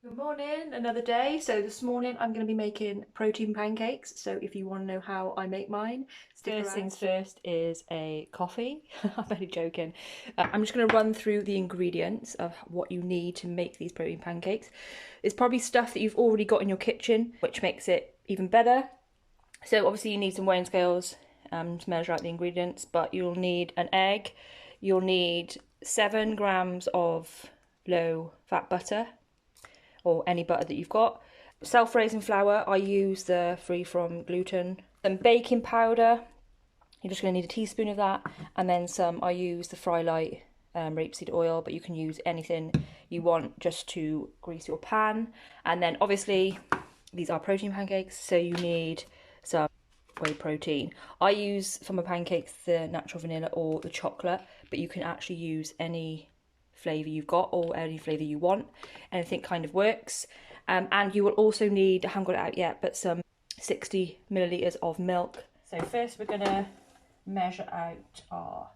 Good morning, another day. So this morning I'm going to be making protein pancakes. So if you want to know how I make mine, stick around. First things first is a coffee. I'm only joking. I'm just going to run through the ingredients of what you need to make these protein pancakes. It's probably stuff that you've already got in your kitchen, which makes it even better. So obviously you need some weighing scales to measure out the ingredients, but you'll need an egg. You'll need 7 grams of low fat butter, or any butter that you've got. Self-raising flour, I use the free from gluten. Some baking powder, you're just going to need a teaspoon of that, and then some, I use the Fry Light rapeseed oil, but you can use anything you want just to grease your pan. And then obviously these are protein pancakes, so you need some whey protein. I use for my pancakes the natural vanilla or the chocolate, but you can actually use any flavour you've got or any flavour you want. Anything kind of works. And you will also need, I haven't got it out yet, but some 60 millilitres of milk. So first we're going to measure out our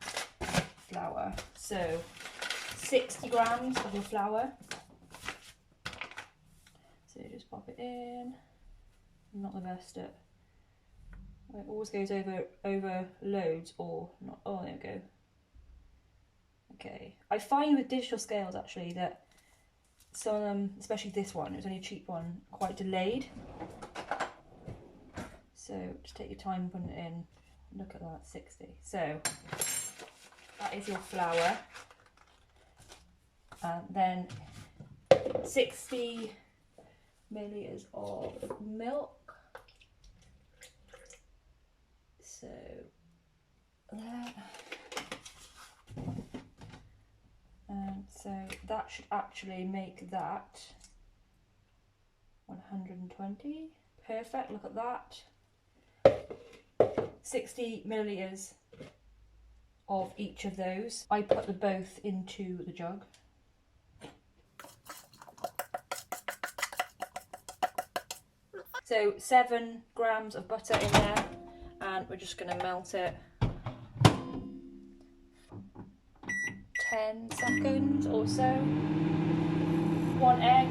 flour. So 60 grams of your flour. So just pop it in. I'm not the best at, it always goes over loads or not. Oh, there we go. Okay, I find with digital scales actually that some of them, especially this one, it was only a cheap one, quite delayed. So just take your time putting it in. Look at that, 60. So that is your flour. And then 60 millilitres of milk. So there. So that should actually make that 120. Perfect, look at that. 60 millilitres of each of those. I put them both into the jug. So 7 grams of butter in there, and we're just going to melt it. 10 seconds or so. 1 egg.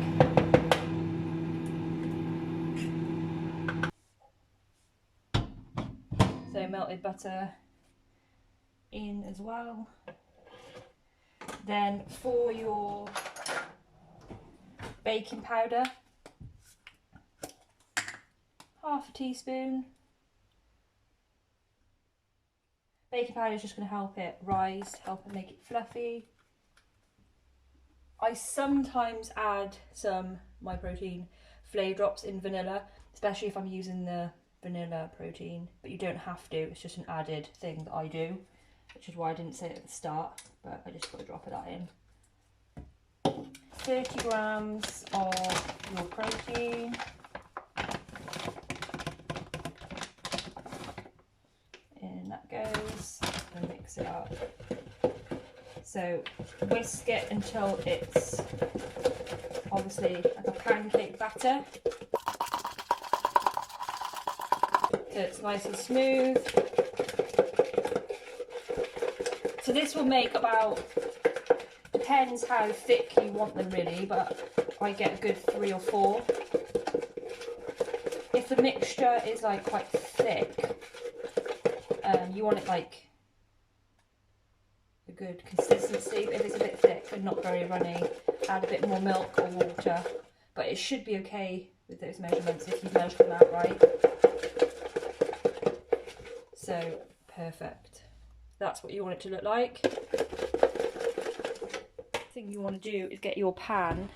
So melted butter in as well. Then for your baking powder, half a teaspoon. Baking powder is just going to help it rise, help it make it fluffy. I sometimes add some My Protein flavour drops in vanilla, especially if I'm using the vanilla protein, but you don't have to, it's just an added thing that I do, which is why I didn't say it at the start, but I just got a drop of that in. 30 grams of your protein. In that goes, and mix it up. So whisk it until it's obviously like a pancake batter. So it's nice and smooth. So this will make about, depends how thick you want them really, but I get a good 3 or 4. If the mixture is like quite thick, you want it like a good consistency, but if it's a bit thick and not very runny, add a bit more milk or water, but it should be okay with those measurements if you measure them out right. So perfect, that's what you want it to look like. The thing you want to do is get your pan,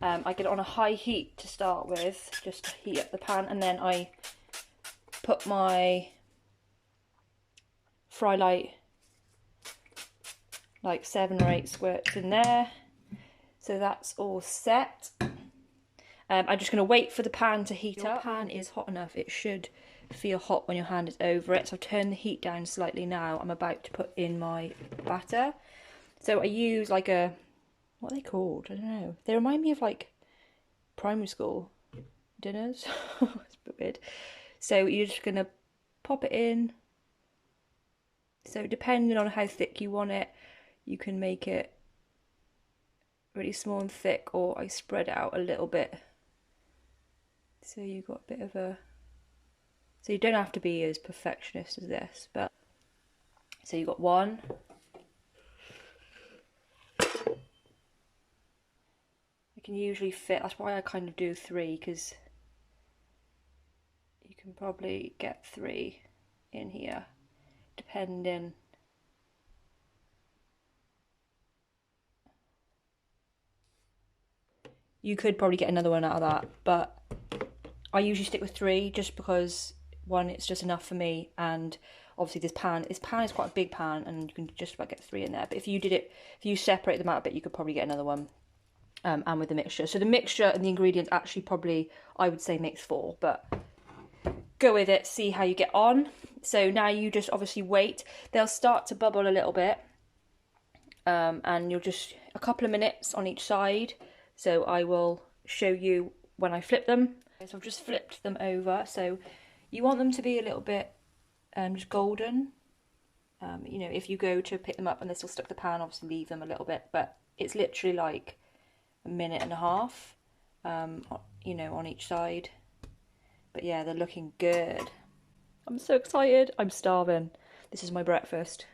I get it on a high heat to start with, just to heat up the pan, and then I put my Fry Light, like 7 or 8 squirts in there. So that's all set. I'm just going to wait for the pan to heat up. Your pan is hot enough, it should feel hot when your hand is over it. So I've turned the heat down slightly now. I'm about to put in my batter. So I use like a, what are they called? I don't know. They remind me of like primary school dinners. It's a bit weird. So you're just going to pop it in. So depending on how thick you want it, you can make it really small and thick, or I spread it out a little bit. So you got a bit of a... So you don't have to be as perfectionist as this, but... So you got one. I can usually fit, that's why I kind of do 3, because you can probably get 3 in here, depending. You could probably get another one out of that, but I usually stick with 3 just because, one, it's just enough for me, and obviously this pan is quite a big pan, and you can just about get 3 in there. But if you separate them out a bit, you could probably get another one. And with the mixture. So the mixture and the ingredients actually probably, I would say, makes 4, but go with it, see how you get on. So now you just obviously wait. They'll start to bubble a little bit, and you'll just, a couple of minutes on each side. So I will show you when I flip them. So I've just flipped them over. So you want them to be a little bit just golden. You know, if you go to pick them up and they're still stuck to the pan, obviously leave them a little bit, but it's literally like a minute and a half, you know, on each side. But yeah, they're looking good. I'm so excited. I'm starving. This is my breakfast.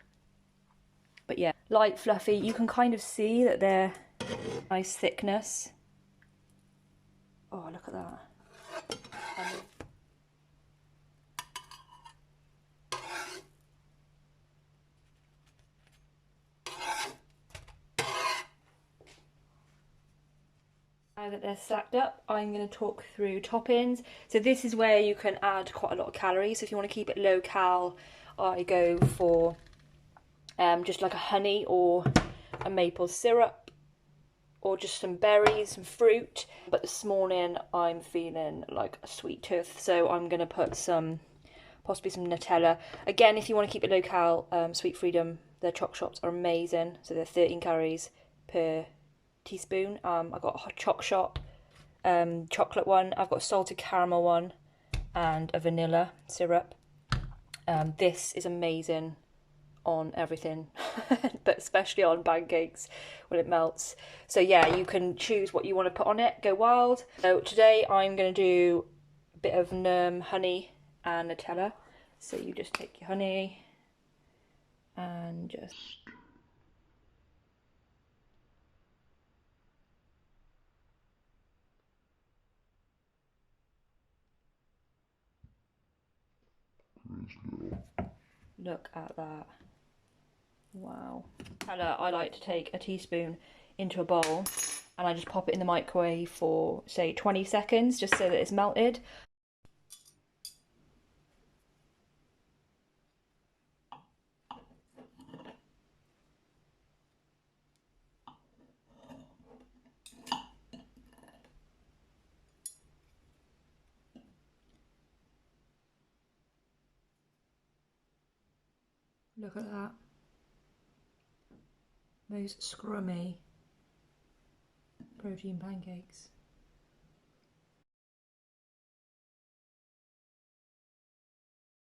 But yeah, light, fluffy. You can kind of see that they're nice thickness. Oh, look at that. Now that they're stacked up, I'm going to talk through toppings. So this is where you can add quite a lot of calories. So if you want to keep it low cal, I go for just like a honey or a maple syrup, or just some berries, some fruit. But this morning I'm feeling like a sweet tooth, so I'm going to put possibly some Nutella. Again, if you want to keep it low cal, Sweet Freedom, their choc shops are amazing. So they're 13 calories per teaspoon. I've got a hot choc shop chocolate one, I've got a salted caramel one, and a vanilla syrup. This is amazing on everything, but especially on pancakes when it melts. So yeah, you can choose what you want to put on it, go wild. So today I'm going to do a bit of honey and Nutella. So you just take your honey and just... Look at that. Wow. I like to take a teaspoon into a bowl and I just pop it in the microwave for, say, 20 seconds, just so that it's melted. Look at that. Those scrummy protein pancakes.